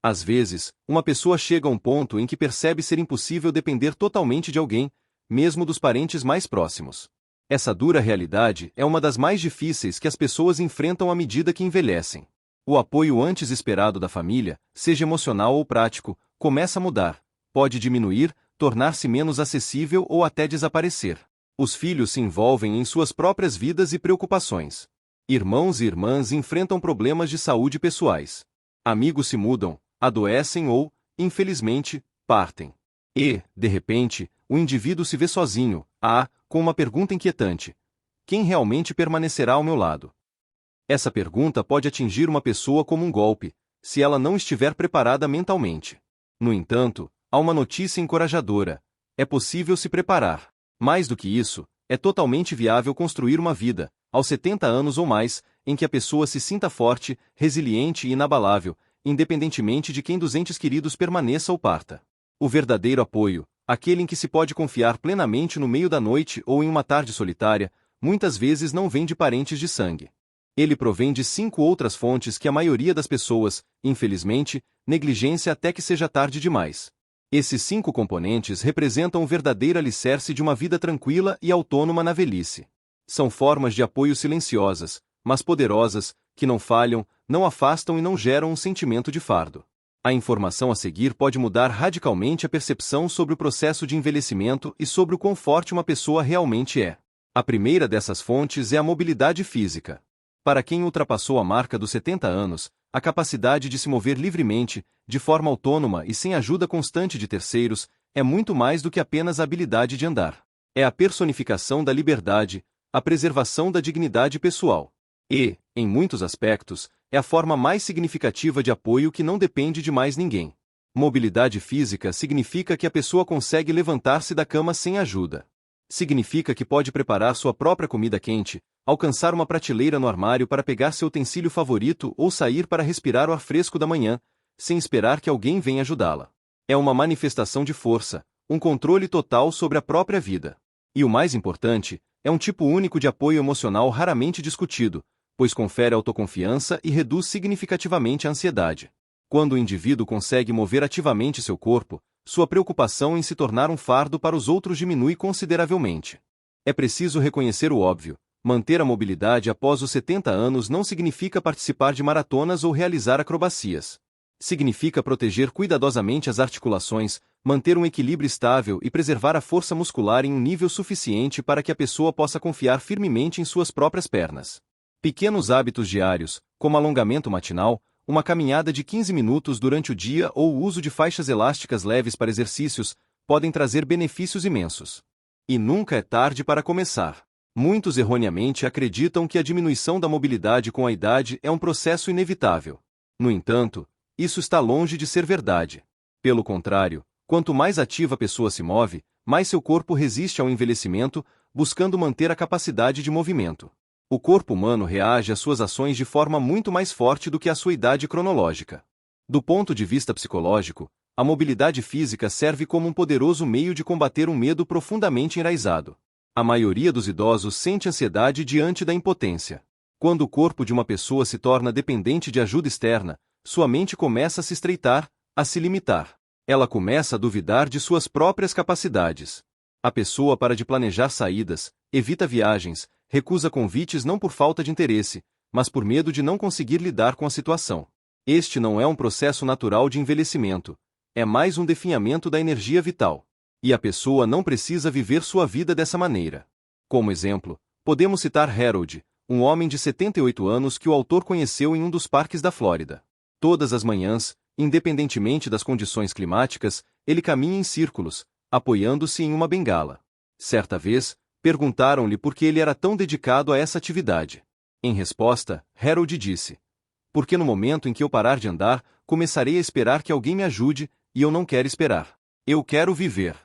Às vezes, uma pessoa chega a um ponto em que percebe ser impossível depender totalmente de alguém, mesmo dos parentes mais próximos. Essa dura realidade é uma das mais difíceis que as pessoas enfrentam à medida que envelhecem. O apoio antes esperado da família, seja emocional ou prático, começa a mudar, pode diminuir, tornar-se menos acessível ou até desaparecer. Os filhos se envolvem em suas próprias vidas e preocupações. Irmãos e irmãs enfrentam problemas de saúde pessoais. Amigos se mudam, adoecem ou, infelizmente, partem. E, de repente, o indivíduo se vê sozinho, com uma pergunta inquietante: quem realmente permanecerá ao meu lado? Essa pergunta pode atingir uma pessoa como um golpe, se ela não estiver preparada mentalmente. No entanto, há uma notícia encorajadora: é possível se preparar. Mais do que isso, é totalmente viável construir uma vida, aos 70 anos ou mais, em que a pessoa se sinta forte, resiliente e inabalável, independentemente de quem dos entes queridos permaneça ou parta. O verdadeiro apoio, aquele em que se pode confiar plenamente no meio da noite ou em uma tarde solitária, muitas vezes não vem de parentes de sangue. Ele provém de 5 outras fontes que a maioria das pessoas, infelizmente, negligencia até que seja tarde demais. Esses 5 componentes representam o verdadeiro alicerce de uma vida tranquila e autônoma na velhice. São formas de apoio silenciosas, mas poderosas, que não falham, não afastam e não geram um sentimento de fardo. A informação a seguir pode mudar radicalmente a percepção sobre o processo de envelhecimento e sobre o quão forte uma pessoa realmente é. A primeira dessas fontes é a mobilidade física. Para quem ultrapassou a marca dos 70 anos, a capacidade de se mover livremente, de forma autônoma e sem ajuda constante de terceiros, é muito mais do que apenas a habilidade de andar. É a personificação da liberdade, a preservação da dignidade pessoal. E, em muitos aspectos, é a forma mais significativa de apoio que não depende de mais ninguém. Mobilidade física significa que a pessoa consegue levantar-se da cama sem ajuda. Significa que pode preparar sua própria comida quente, alcançar uma prateleira no armário para pegar seu utensílio favorito ou sair para respirar o ar fresco da manhã, sem esperar que alguém venha ajudá-la. É uma manifestação de força, um controle total sobre a própria vida. E o mais importante, é um tipo único de apoio emocional raramente discutido, pois confere autoconfiança e reduz significativamente a ansiedade. Quando o indivíduo consegue mover ativamente seu corpo, sua preocupação em se tornar um fardo para os outros diminui consideravelmente. É preciso reconhecer o óbvio: manter a mobilidade após os 70 anos não significa participar de maratonas ou realizar acrobacias. Significa proteger cuidadosamente as articulações, manter um equilíbrio estável e preservar a força muscular em um nível suficiente para que a pessoa possa confiar firmemente em suas próprias pernas. Pequenos hábitos diários, como alongamento matinal, uma caminhada de 15 minutos durante o dia ou o uso de faixas elásticas leves para exercícios, podem trazer benefícios imensos. E nunca é tarde para começar. Muitos erroneamente acreditam que a diminuição da mobilidade com a idade é um processo inevitável. No entanto, isso está longe de ser verdade. Pelo contrário, quanto mais ativa a pessoa se move, mais seu corpo resiste ao envelhecimento, buscando manter a capacidade de movimento. O corpo humano reage às suas ações de forma muito mais forte do que a sua idade cronológica. Do ponto de vista psicológico, a mobilidade física serve como um poderoso meio de combater um medo profundamente enraizado. A maioria dos idosos sente ansiedade diante da impotência. Quando o corpo de uma pessoa se torna dependente de ajuda externa, sua mente começa a se estreitar, a se limitar. Ela começa a duvidar de suas próprias capacidades. A pessoa para de planejar saídas, evita viagens, recusa convites não por falta de interesse, mas por medo de não conseguir lidar com a situação. Este não é um processo natural de envelhecimento, é mais um definhamento da energia vital. E a pessoa não precisa viver sua vida dessa maneira. Como exemplo, podemos citar Harold, um homem de 78 anos que o autor conheceu em um dos parques da Flórida. Todas as manhãs, independentemente das condições climáticas, ele caminha em círculos, apoiando-se em uma bengala. Certa vez, perguntaram-lhe por que ele era tão dedicado a essa atividade. Em resposta, Harold disse: "Porque no momento em que eu parar de andar, começarei a esperar que alguém me ajude, e eu não quero esperar. Eu quero viver."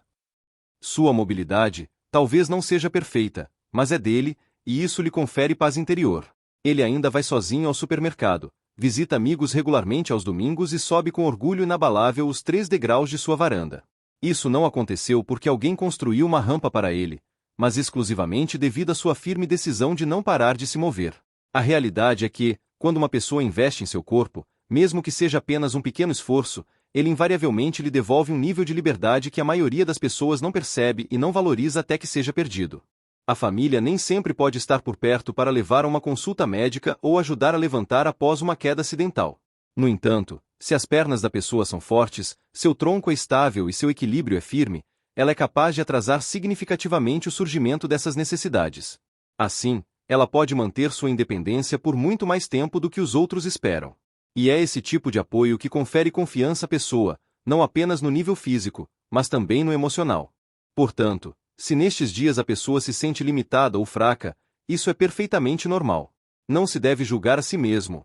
Sua mobilidade, talvez não seja perfeita, mas é dele, e isso lhe confere paz interior. Ele ainda vai sozinho ao supermercado, visita amigos regularmente aos domingos e sobe com orgulho inabalável os 3 degraus de sua varanda. Isso não aconteceu porque alguém construiu uma rampa para ele, mas exclusivamente devido à sua firme decisão de não parar de se mover. A realidade é que, quando uma pessoa investe em seu corpo, mesmo que seja apenas um pequeno esforço, ele invariavelmente lhe devolve um nível de liberdade que a maioria das pessoas não percebe e não valoriza até que seja perdido. A família nem sempre pode estar por perto para levar a uma consulta médica ou ajudar a levantar após uma queda acidental. No entanto, se as pernas da pessoa são fortes, seu tronco é estável e seu equilíbrio é firme, ela é capaz de atrasar significativamente o surgimento dessas necessidades. Assim, ela pode manter sua independência por muito mais tempo do que os outros esperam. E é esse tipo de apoio que confere confiança à pessoa, não apenas no nível físico, mas também no emocional. Portanto, se nestes dias a pessoa se sente limitada ou fraca, isso é perfeitamente normal. Não se deve julgar a si mesmo,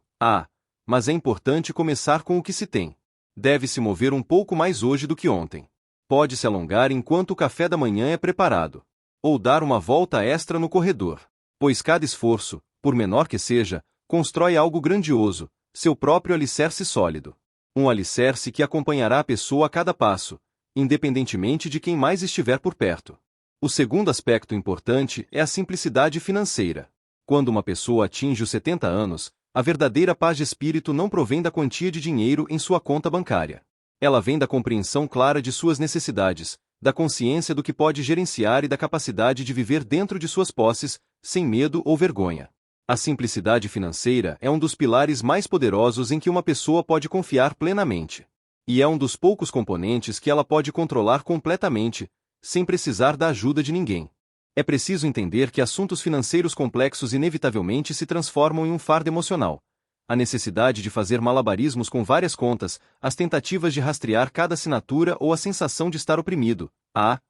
mas é importante começar com o que se tem. Deve-se mover um pouco mais hoje do que ontem. Pode-se alongar enquanto o café da manhã é preparado. Ou dar uma volta extra no corredor. Pois cada esforço, por menor que seja, constrói algo grandioso, seu próprio alicerce sólido. Um alicerce que acompanhará a pessoa a cada passo, independentemente de quem mais estiver por perto. O segundo aspecto importante é a simplicidade financeira. Quando uma pessoa atinge os 70 anos, a verdadeira paz de espírito não provém da quantia de dinheiro em sua conta bancária. Ela vem da compreensão clara de suas necessidades, da consciência do que pode gerenciar e da capacidade de viver dentro de suas posses, sem medo ou vergonha. A simplicidade financeira é um dos pilares mais poderosos em que uma pessoa pode confiar plenamente. E é um dos poucos componentes que ela pode controlar completamente, sem precisar da ajuda de ninguém. É preciso entender que assuntos financeiros complexos inevitavelmente se transformam em um fardo emocional. A necessidade de fazer malabarismos com várias contas, as tentativas de rastrear cada assinatura ou a sensação de estar oprimido,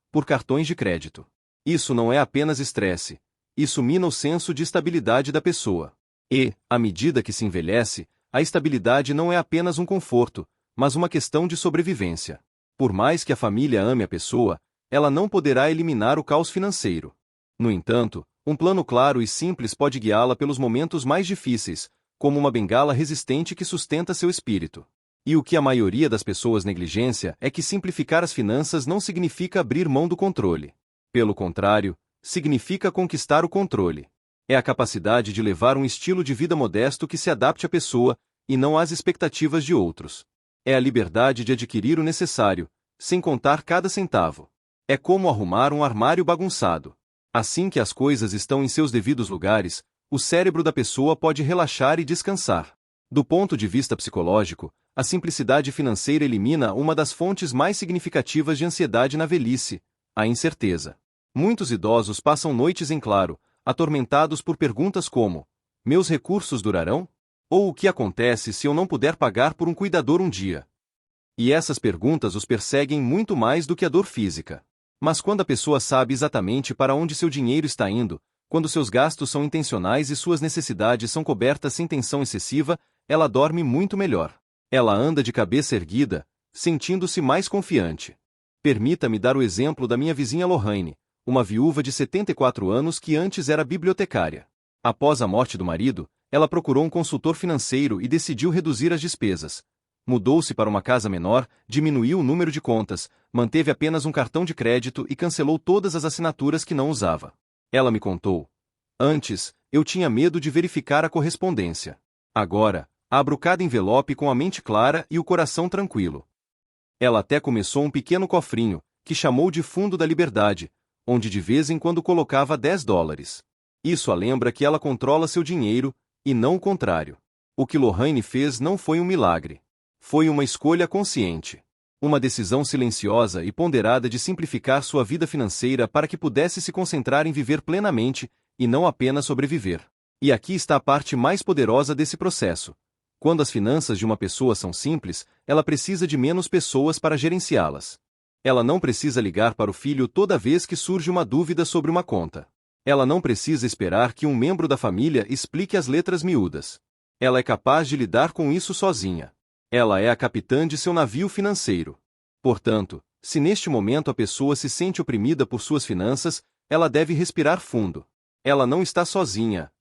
por cartões de crédito. Isso não é apenas estresse. Isso mina o senso de estabilidade da pessoa. E, à medida que se envelhece, a estabilidade não é apenas um conforto, mas uma questão de sobrevivência. Por mais que a família ame a pessoa, ela não poderá eliminar o caos financeiro. No entanto, um plano claro e simples pode guiá-la pelos momentos mais difíceis, como uma bengala resistente que sustenta seu espírito. E o que a maioria das pessoas negligencia é que simplificar as finanças não significa abrir mão do controle. Pelo contrário, significa conquistar o controle. É a capacidade de levar um estilo de vida modesto que se adapte à pessoa, e não às expectativas de outros. É a liberdade de adquirir o necessário, sem contar cada centavo. É como arrumar um armário bagunçado. Assim que as coisas estão em seus devidos lugares, o cérebro da pessoa pode relaxar e descansar. Do ponto de vista psicológico, a simplicidade financeira elimina uma das fontes mais significativas de ansiedade na velhice, a incerteza. Muitos idosos passam noites em claro, atormentados por perguntas como: meus recursos durarão? Ou o que acontece se eu não puder pagar por um cuidador um dia? E essas perguntas os perseguem muito mais do que a dor física. Mas quando a pessoa sabe exatamente para onde seu dinheiro está indo, quando seus gastos são intencionais e suas necessidades são cobertas sem tensão excessiva, ela dorme muito melhor. Ela anda de cabeça erguida, sentindo-se mais confiante. Permita-me dar o exemplo da minha vizinha Lorraine, uma viúva de 74 anos que antes era bibliotecária. Após a morte do marido, ela procurou um consultor financeiro e decidiu reduzir as despesas. Mudou-se para uma casa menor, diminuiu o número de contas, manteve apenas um cartão de crédito e cancelou todas as assinaturas que não usava. Ela me contou: antes, eu tinha medo de verificar a correspondência. Agora, abro cada envelope com a mente clara e o coração tranquilo. Ela até começou um pequeno cofrinho, que chamou de Fundo da Liberdade, onde de vez em quando colocava $10. Isso a lembra que ela controla seu dinheiro, e não o contrário. O que Lorraine fez não foi um milagre. Foi uma escolha consciente. Uma decisão silenciosa e ponderada de simplificar sua vida financeira para que pudesse se concentrar em viver plenamente, e não apenas sobreviver. E aqui está a parte mais poderosa desse processo. Quando as finanças de uma pessoa são simples, ela precisa de menos pessoas para gerenciá-las. Ela não precisa ligar para o filho toda vez que surge uma dúvida sobre uma conta. Ela não precisa esperar que um membro da família explique as letras miúdas. Ela é capaz de lidar com isso sozinha. Ela é a capitã de seu navio financeiro. Portanto, se neste momento a pessoa se sente oprimida por suas finanças, ela deve respirar fundo. Ela não está sozinha,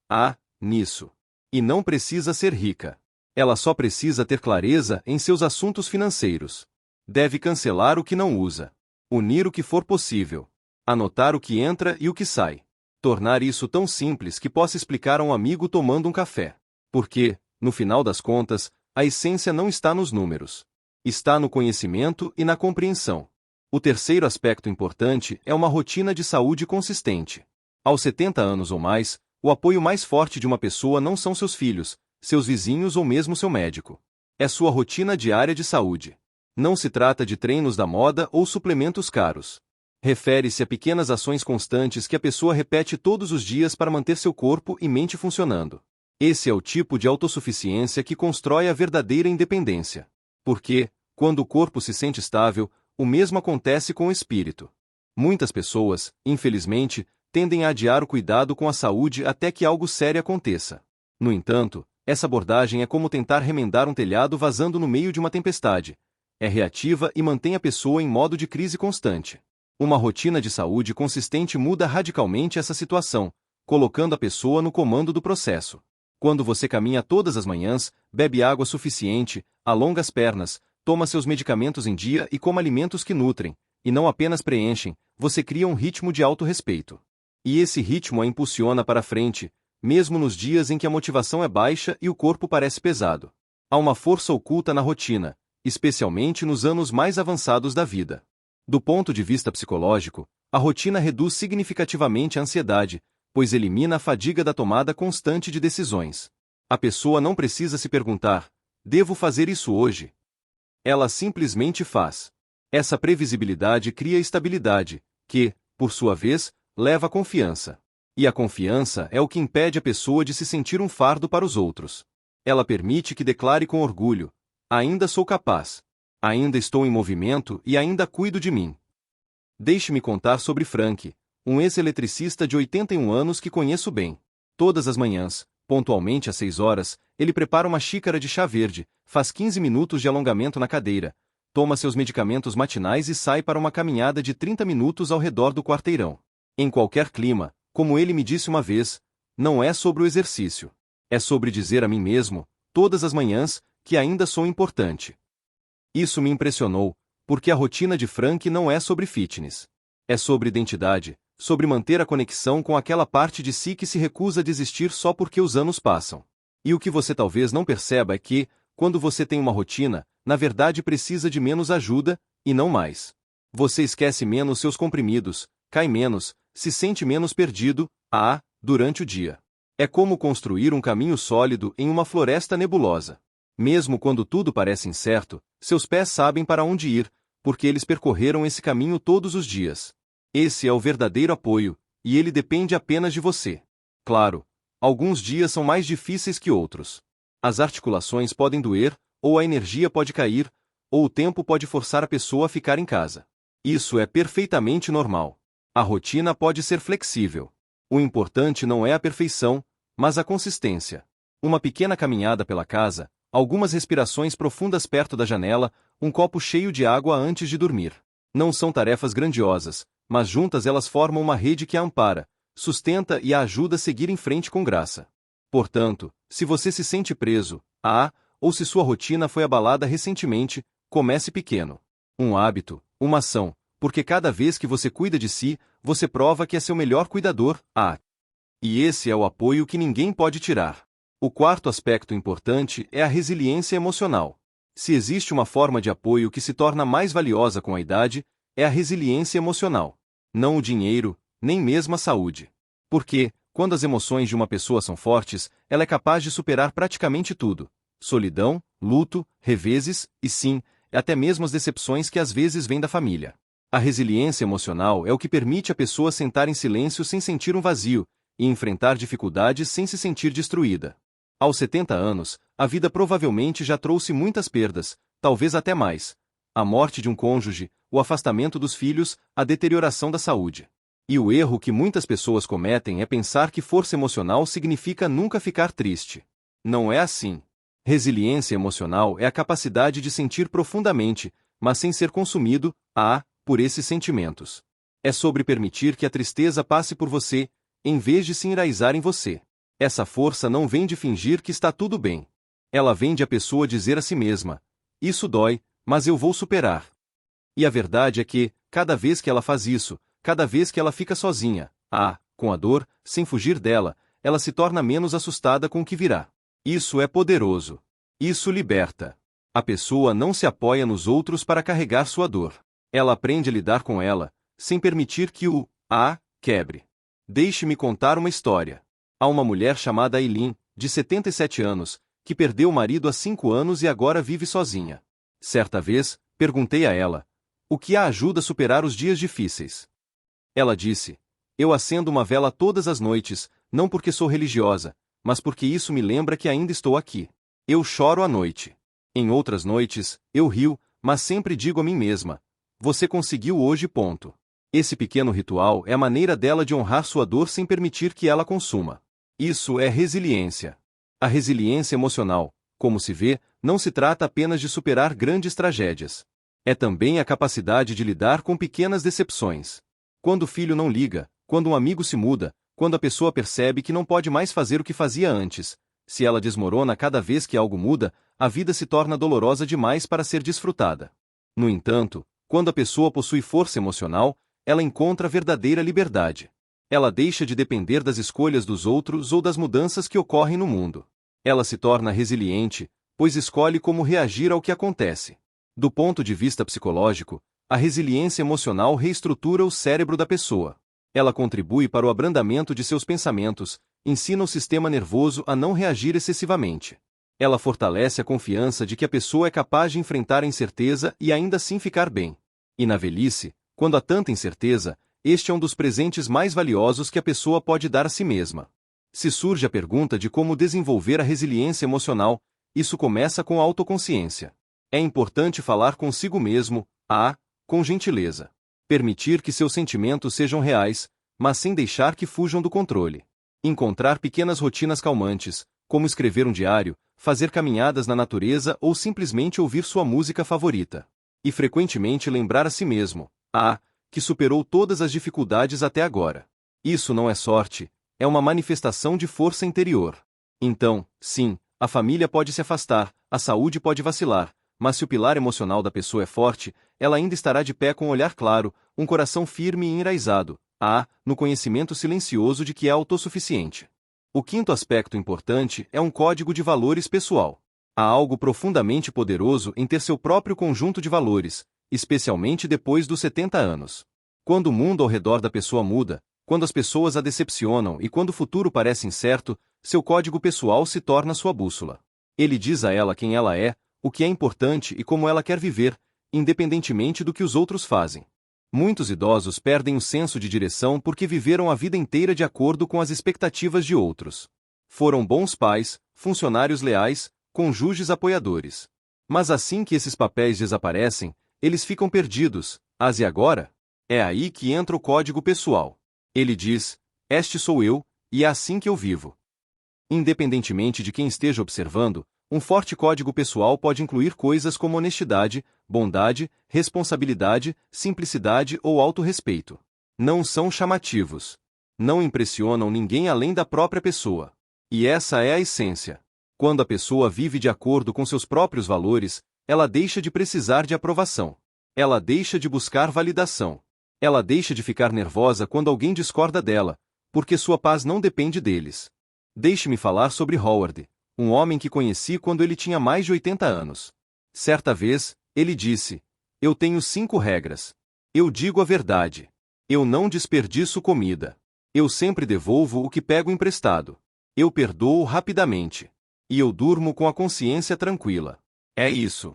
nisso. E não precisa ser rica. Ela só precisa ter clareza em seus assuntos financeiros. Deve cancelar o que não usa. Unir o que for possível. Anotar o que entra e o que sai. Tornar isso tão simples que possa explicar a um amigo tomando um café. Porque, no final das contas, A essência não está nos números. Está no conhecimento e na compreensão. O terceiro aspecto importante é uma rotina de saúde consistente. Aos 70 anos ou mais, o apoio mais forte de uma pessoa não são seus filhos, seus vizinhos ou mesmo seu médico. É sua rotina diária de saúde. Não se trata de treinos da moda ou suplementos caros. Refere-se a pequenas ações constantes que a pessoa repete todos os dias para manter seu corpo e mente funcionando. Esse é o tipo de autossuficiência que constrói a verdadeira independência. Porque, quando o corpo se sente estável, o mesmo acontece com o espírito. Muitas pessoas, infelizmente, tendem a adiar o cuidado com a saúde até que algo sério aconteça. No entanto, essa abordagem é como tentar remendar um telhado vazando no meio de uma tempestade. É reativa e mantém a pessoa em modo de crise constante. Uma rotina de saúde consistente muda radicalmente essa situação, colocando a pessoa no comando do processo. Quando você caminha todas as manhãs, bebe água suficiente, alonga as pernas, toma seus medicamentos em dia e coma alimentos que nutrem, e não apenas preenchem, você cria um ritmo de autorrespeito. E esse ritmo a impulsiona para frente, mesmo nos dias em que a motivação é baixa e o corpo parece pesado. Há uma força oculta na rotina, especialmente nos anos mais avançados da vida. Do ponto de vista psicológico, a rotina reduz significativamente a ansiedade, pois elimina a fadiga da tomada constante de decisões. A pessoa não precisa se perguntar: devo fazer isso hoje? Ela simplesmente faz. Essa previsibilidade cria estabilidade, que, por sua vez, leva à confiança. E a confiança é o que impede a pessoa de se sentir um fardo para os outros. Ela permite que declare com orgulho: ainda sou capaz. Ainda estou em movimento e ainda cuido de mim. Deixe-me contar sobre Frank, um ex-eletricista de 81 anos que conheço bem. Todas as manhãs, pontualmente às 6 horas, ele prepara uma xícara de chá verde, faz 15 minutos de alongamento na cadeira, toma seus medicamentos matinais e sai para uma caminhada de 30 minutos ao redor do quarteirão. Em qualquer clima, como ele me disse uma vez, não é sobre o exercício. É sobre dizer a mim mesmo, todas as manhãs, que ainda sou importante. Isso me impressionou, porque a rotina de Frank não é sobre fitness. É sobre identidade, sobre manter a conexão com aquela parte de si que se recusa a desistir só porque os anos passam. E o que você talvez não perceba é que, quando você tem uma rotina, na verdade precisa de menos ajuda, e não mais. Você esquece menos seus comprimidos, cai menos, se sente menos perdido, durante o dia. É como construir um caminho sólido em uma floresta nebulosa. Mesmo quando tudo parece incerto, seus pés sabem para onde ir, porque eles percorreram esse caminho todos os dias. Esse é o verdadeiro apoio, e ele depende apenas de você. Claro, alguns dias são mais difíceis que outros. As articulações podem doer, ou a energia pode cair, ou o tempo pode forçar a pessoa a ficar em casa. Isso é perfeitamente normal. A rotina pode ser flexível. O importante não é a perfeição, mas a consistência. Uma pequena caminhada pela casa, algumas respirações profundas perto da janela, um copo cheio de água antes de dormir. Não são tarefas grandiosas, mas juntas elas formam uma rede que a ampara, sustenta e a ajuda a seguir em frente com graça. Portanto, se você se sente preso, ou se sua rotina foi abalada recentemente, comece pequeno. Um hábito, uma ação, porque cada vez que você cuida de si, você prova que é seu melhor cuidador, E esse é o apoio que ninguém pode tirar. O quarto aspecto importante é a resiliência emocional. Se existe uma forma de apoio que se torna mais valiosa com a idade, é a resiliência emocional. Não o dinheiro, nem mesmo a saúde. Porque, quando as emoções de uma pessoa são fortes, ela é capaz de superar praticamente tudo. Solidão, luto, reveses, e sim, até mesmo as decepções que às vezes vêm da família. A resiliência emocional é o que permite a pessoa sentar em silêncio sem sentir um vazio, e enfrentar dificuldades sem se sentir destruída. Aos 70 anos, a vida provavelmente já trouxe muitas perdas, talvez até mais. A morte de um cônjuge, o afastamento dos filhos, a deterioração da saúde. E o erro que muitas pessoas cometem é pensar que força emocional significa nunca ficar triste. Não é assim. Resiliência emocional é a capacidade de sentir profundamente, mas sem ser consumido, por esses sentimentos. É sobre permitir que a tristeza passe por você, em vez de se enraizar em você. Essa força não vem de fingir que está tudo bem. Ela vem de a pessoa dizer a si mesma: isso dói, mas eu vou superar. E a verdade é que, cada vez que ela faz isso, cada vez que ela fica sozinha, com a dor, sem fugir dela, ela se torna menos assustada com o que virá. Isso é poderoso. Isso liberta. A pessoa não se apoia nos outros para carregar sua dor. Ela aprende a lidar com ela, sem permitir que a quebre. Deixe-me contar uma história. Há uma mulher chamada Eileen, de 77 anos, que perdeu o marido há 5 anos e agora vive sozinha. Certa vez, perguntei a ela: o que a ajuda a superar os dias difíceis? Ela disse: eu acendo uma vela todas as noites, não porque sou religiosa, mas porque isso me lembra que ainda estou aqui. Eu choro à noite. Em outras noites, eu rio, mas sempre digo a mim mesma: você conseguiu hoje. Ponto. Esse pequeno ritual é a maneira dela de honrar sua dor sem permitir que ela consuma. Isso é resiliência. A resiliência emocional, como se vê, não se trata apenas de superar grandes tragédias. É também a capacidade de lidar com pequenas decepções. Quando o filho não liga, quando um amigo se muda, quando a pessoa percebe que não pode mais fazer o que fazia antes, se ela desmorona cada vez que algo muda, a vida se torna dolorosa demais para ser desfrutada. No entanto, quando a pessoa possui força emocional, ela encontra verdadeira liberdade. Ela deixa de depender das escolhas dos outros ou das mudanças que ocorrem no mundo. Ela se torna resiliente, pois escolhe como reagir ao que acontece. Do ponto de vista psicológico, a resiliência emocional reestrutura o cérebro da pessoa. Ela contribui para o abrandamento de seus pensamentos, ensina o sistema nervoso a não reagir excessivamente. Ela fortalece a confiança de que a pessoa é capaz de enfrentar a incerteza e ainda assim ficar bem. E na velhice, quando há tanta incerteza, este é um dos presentes mais valiosos que a pessoa pode dar a si mesma. Se surge a pergunta de como desenvolver a resiliência emocional, isso começa com a autoconsciência. É importante falar consigo mesmo, com gentileza. Permitir que seus sentimentos sejam reais, mas sem deixar que fujam do controle. Encontrar pequenas rotinas calmantes, como escrever um diário, fazer caminhadas na natureza ou simplesmente ouvir sua música favorita. E frequentemente lembrar a si mesmo, que superou todas as dificuldades até agora. Isso não é sorte, é uma manifestação de força interior. Então, sim, a família pode se afastar, a saúde pode vacilar, mas se o pilar emocional da pessoa é forte, ela ainda estará de pé com um olhar claro, um coração firme e enraizado, no conhecimento silencioso de que é autossuficiente. O quinto aspecto importante é um código de valores pessoal. Há algo profundamente poderoso em ter seu próprio conjunto de valores, especialmente depois dos 70 anos. Quando o mundo ao redor da pessoa muda, quando as pessoas a decepcionam e quando o futuro parece incerto, seu código pessoal se torna sua bússola. Ele diz a ela quem ela é, o que é importante e como ela quer viver, independentemente do que os outros fazem. Muitos idosos perdem o senso de direção porque viveram a vida inteira de acordo com as expectativas de outros. Foram bons pais, funcionários leais, cônjuges apoiadores. Mas assim que esses papéis desaparecem, eles ficam perdidos. E agora? É aí que entra o código pessoal. Ele diz: este sou eu, e é assim que eu vivo. Independentemente de quem esteja observando, um forte código pessoal pode incluir coisas como honestidade, bondade, responsabilidade, simplicidade ou autorrespeito. Não são chamativos. Não impressionam ninguém além da própria pessoa. E essa é a essência. Quando a pessoa vive de acordo com seus próprios valores, ela deixa de precisar de aprovação. Ela deixa de buscar validação. Ela deixa de ficar nervosa quando alguém discorda dela, porque sua paz não depende deles. Deixe-me falar sobre Howard, um homem que conheci quando ele tinha mais de 80 anos. Certa vez, ele disse: eu tenho 5 regras. Eu digo a verdade. Eu não desperdiço comida. Eu sempre devolvo o que pego emprestado. Eu perdoo rapidamente. E eu durmo com a consciência tranquila. É isso.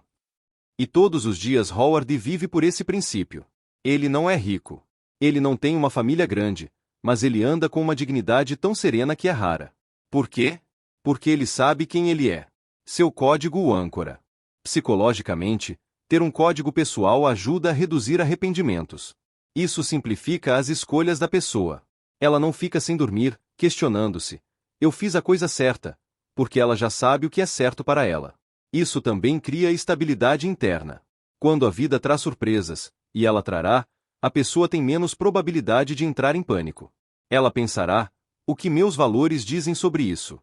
E todos os dias Howard vive por esse princípio. Ele não é rico. Ele não tem uma família grande, mas ele anda com uma dignidade tão serena que é rara. Por quê? Porque ele sabe quem ele é. Seu código o âncora. Psicologicamente, ter um código pessoal ajuda a reduzir arrependimentos. Isso simplifica as escolhas da pessoa. Ela não fica sem dormir, questionando-se: eu fiz a coisa certa, porque ela já sabe o que é certo para ela. Isso também cria estabilidade interna. Quando a vida traz surpresas, e ela trará, a pessoa tem menos probabilidade de entrar em pânico. Ela pensará: o que meus valores dizem sobre isso?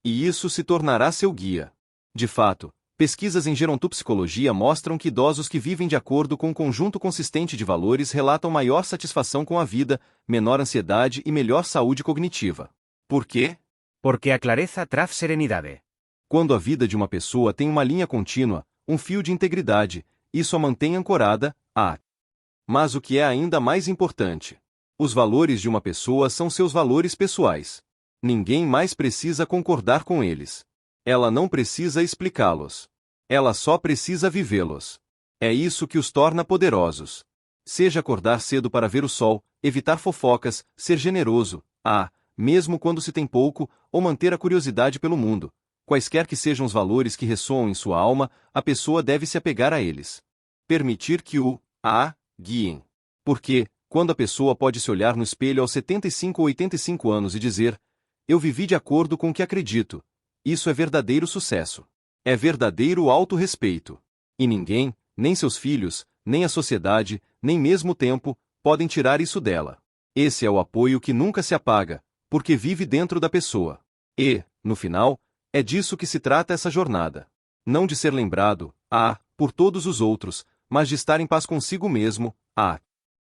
E isso se tornará seu guia. De fato, pesquisas em gerontopsicologia mostram que idosos que vivem de acordo com um conjunto consistente de valores relatam maior satisfação com a vida, menor ansiedade e melhor saúde cognitiva. Por quê? Porque a clareza traz serenidade. Quando a vida de uma pessoa tem uma linha contínua, um fio de integridade, isso a mantém ancorada. Mas o que é ainda mais importante? Os valores de uma pessoa são seus valores pessoais. Ninguém mais precisa concordar com eles. Ela não precisa explicá-los. Ela só precisa vivê-los. É isso que os torna poderosos. Seja acordar cedo para ver o sol, evitar fofocas, ser generoso, mesmo quando se tem pouco, ou manter a curiosidade pelo mundo. Quaisquer que sejam os valores que ressoam em sua alma, a pessoa deve se apegar a eles. Permitir que guiem. Porque, quando a pessoa pode se olhar no espelho aos 75 ou 85 anos e dizer: eu vivi de acordo com o que acredito, isso é verdadeiro sucesso. É verdadeiro autorrespeito. E ninguém, nem seus filhos, nem a sociedade, nem mesmo o tempo, podem tirar isso dela. Esse é o apoio que nunca se apaga, porque vive dentro da pessoa. E, no final, é disso que se trata essa jornada. Não de ser lembrado, por todos os outros, mas de estar em paz consigo mesmo,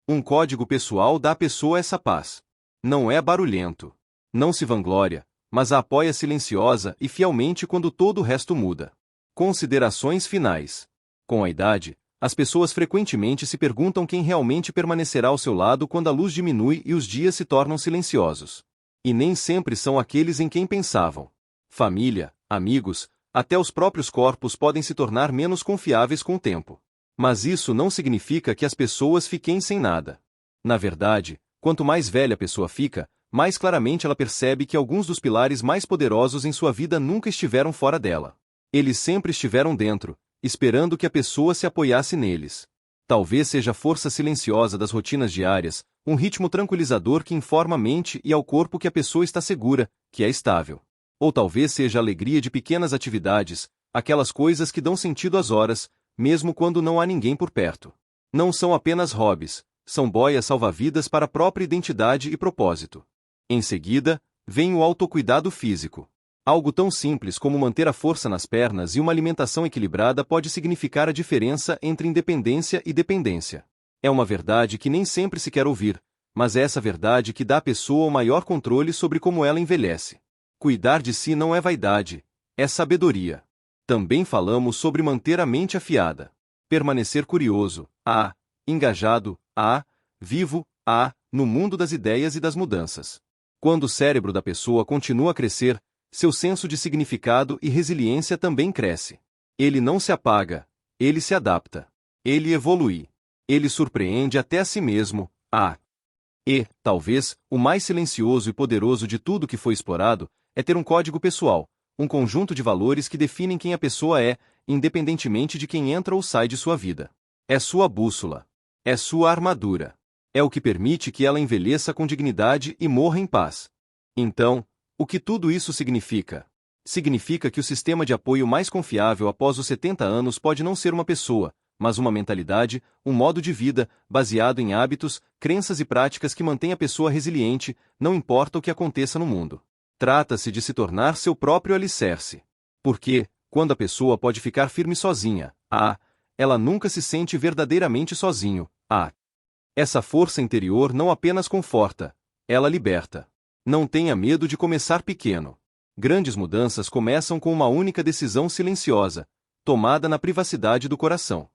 Um código pessoal dá à pessoa essa paz. Não é barulhento. Não se vangloria, mas a apoia silenciosa e fielmente quando todo o resto muda. Considerações finais. Com a idade, as pessoas frequentemente se perguntam quem realmente permanecerá ao seu lado quando a luz diminui e os dias se tornam silenciosos. E nem sempre são aqueles em quem pensavam. Família, amigos, até os próprios corpos podem se tornar menos confiáveis com o tempo. Mas isso não significa que as pessoas fiquem sem nada. Na verdade, quanto mais velha a pessoa fica, mais claramente ela percebe que alguns dos pilares mais poderosos em sua vida nunca estiveram fora dela. Eles sempre estiveram dentro, esperando que a pessoa se apoiasse neles. Talvez seja a força silenciosa das rotinas diárias, um ritmo tranquilizador que informa a mente e ao corpo que a pessoa está segura, que é estável. Ou talvez seja a alegria de pequenas atividades, aquelas coisas que dão sentido às horas, mesmo quando não há ninguém por perto. Não são apenas hobbies, são boias salva-vidas para a própria identidade e propósito. Em seguida, vem o autocuidado físico. Algo tão simples como manter a força nas pernas e uma alimentação equilibrada pode significar a diferença entre independência e dependência. É uma verdade que nem sempre se quer ouvir, mas é essa verdade que dá à pessoa o maior controle sobre como ela envelhece. Cuidar de si não é vaidade, é sabedoria. Também falamos sobre manter a mente afiada. Permanecer curioso, engajado, vivo, no mundo das ideias e das mudanças. Quando o cérebro da pessoa continua a crescer, seu senso de significado e resiliência também cresce. Ele não se apaga, ele se adapta. Ele evolui. Ele surpreende até a si mesmo, E, talvez, o mais silencioso e poderoso de tudo que foi explorado, é ter um código pessoal, um conjunto de valores que definem quem a pessoa é, independentemente de quem entra ou sai de sua vida. É sua bússola. É sua armadura. É o que permite que ela envelheça com dignidade e morra em paz. Então, o que tudo isso significa? Significa que o sistema de apoio mais confiável após os 70 anos pode não ser uma pessoa, mas uma mentalidade, um modo de vida, baseado em hábitos, crenças e práticas que mantém a pessoa resiliente, não importa o que aconteça no mundo. Trata-se de se tornar seu próprio alicerce. Porque, quando a pessoa pode ficar firme sozinha, ela nunca se sente verdadeiramente sozinho, Essa força interior não apenas conforta, ela liberta. Não tenha medo de começar pequeno. Grandes mudanças começam com uma única decisão silenciosa, tomada na privacidade do coração.